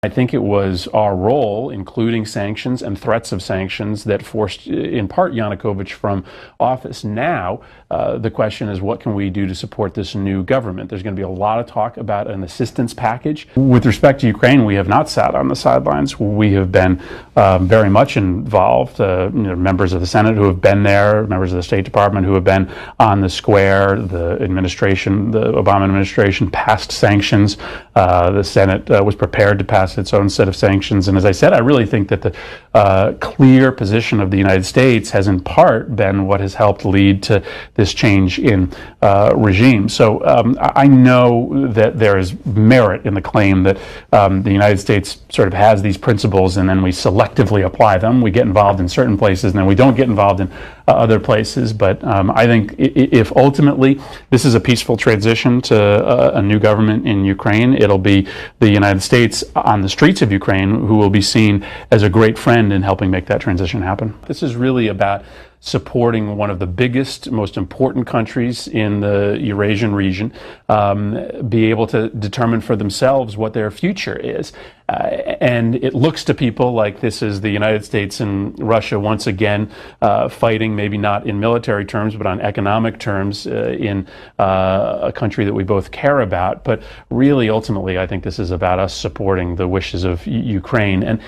I think it was our role, including sanctions and threats of sanctions, that forced, in part, Yanukovych from office. Now, the question is, what can we do to support this new government? There's going to be a lot of talk about an assistance package. With respect to Ukraine, we have not sat on the sidelines. We have been very much involved. Members of the Senate who have been there, members of the State Department who have been on the square. The administration, the Obama administration, passed sanctions. The Senate was prepared to pass its own set of sanctions. And as I said, I really think that the clear position of the United States has in part been what has helped lead to this change in regime. So I know that there is merit in the claim that the United States sort of has these principles and then we selectively apply them. We get involved in certain places and then we don't get involved in other places. But I think if ultimately this is a peaceful transition to a new government in Ukraine, it'll be the United States on the streets of Ukraine who will be seen as a great friend in helping make that transition happen. This is really about supporting one of the biggest, most important countries in the Eurasian region, be able to determine for themselves what their future is. And it looks to people like this is the United States and Russia once again fighting, maybe not in military terms, but on economic terms in a country that we both care about. But really, ultimately, I think this is about us supporting the wishes of Ukraine. And,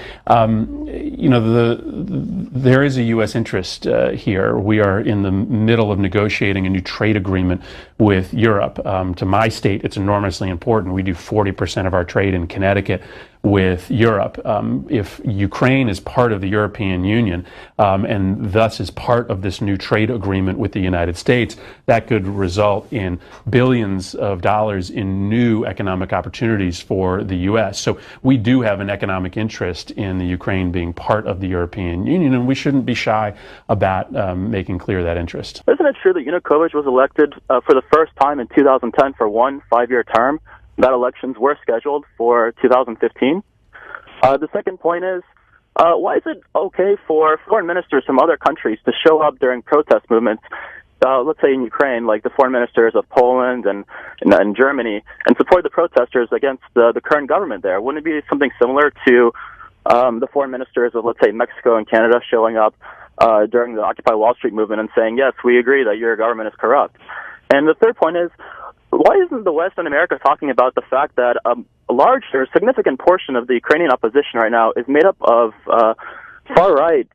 there is a U.S. interest here. We are in the middle of negotiating a new trade agreement with Europe. To my state, it's enormously important. We do 40% of our trade in Connecticut with Europe. If Ukraine is part of the European Union and thus is part of this new trade agreement with the United States, that could result in billions of dollars in new economic opportunities for the U.S. So we do have an economic interest in the Ukraine being part of the European Union, and we shouldn't be shy about making clear that interest. Isn't it true that Yanukovych was elected for the first time in 2010 for one 5-year term? That elections were scheduled for 2015. The second point is, why is it okay for foreign ministers from other countries to show up during protest movements, let's say in Ukraine, like the foreign ministers of Poland and Germany, and support the protesters against the current government there? Wouldn't it be something similar to the foreign ministers of, let's say, Mexico and Canada showing up during the Occupy Wall Street movement and saying, yes, we agree that your government is corrupt? And the third point is, why isn't the West and America talking about the fact that a large or significant portion of the Ukrainian opposition right now is made up of far-right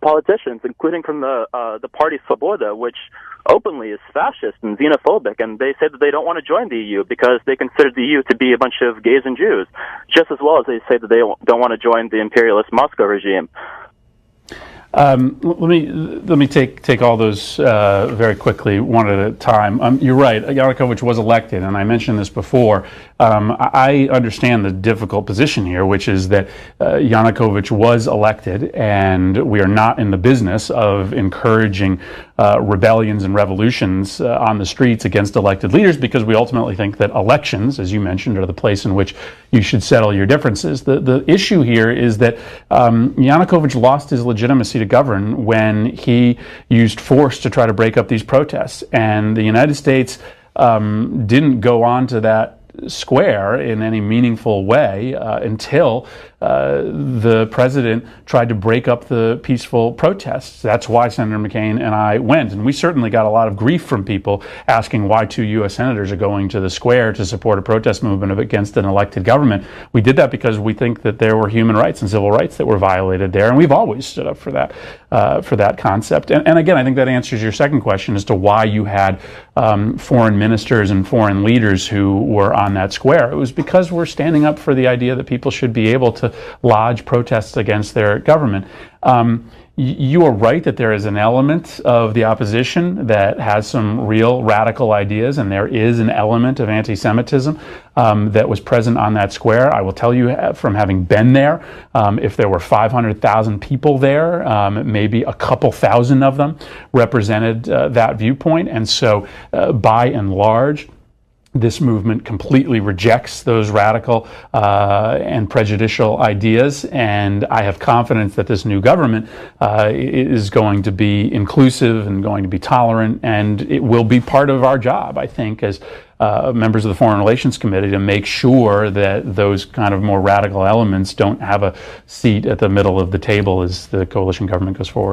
politicians, including from the party Svoboda, which openly is fascist and xenophobic, and they say that they don't want to join the EU because they consider the EU to be a bunch of gays and Jews, just as well as they say that they don't want to join the imperialist Moscow regime. Let me take all those very quickly, one at a time. You're right. Yanukovych was elected, and I mentioned this before. I understand the difficult position here, which is that Yanukovych was elected, and we are not in the business of encouraging rebellions and revolutions on the streets against elected leaders, because we ultimately think that elections, as you mentioned, are the place in which you should settle your differences. The issue here is that Yanukovych lost his legitimacy to govern when he used force to try to break up these protests, and the United States didn't go on to that square in any meaningful way until the president tried to break up the peaceful protests. That's why Senator McCain and I went, and we certainly got a lot of grief from people asking why 2 U.S. senators are going to the square to support a protest movement against an elected government. We did that because we think that there were human rights and civil rights that were violated there, and we've always stood up for that concept. And again, I think that answers your second question as to why you had foreign ministers and foreign leaders who were on that square. It was because we're standing up for the idea that people should be able to lodge protests against their government. You are right that there is an element of the opposition that has some real radical ideas, and there is an element of anti-Semitism that was present on that square. I will tell you from having been there, if there were 500,000 people there, maybe a couple thousand of them represented that viewpoint. And so by and large, this movement completely rejects those radical and prejudicial ideas, and I have confidence that this new government is going to be inclusive and going to be tolerant, and it will be part of our job, I think, as members of the Foreign Relations Committee to make sure that those kind of more radical elements don't have a seat at the middle of the table as the coalition government goes forward.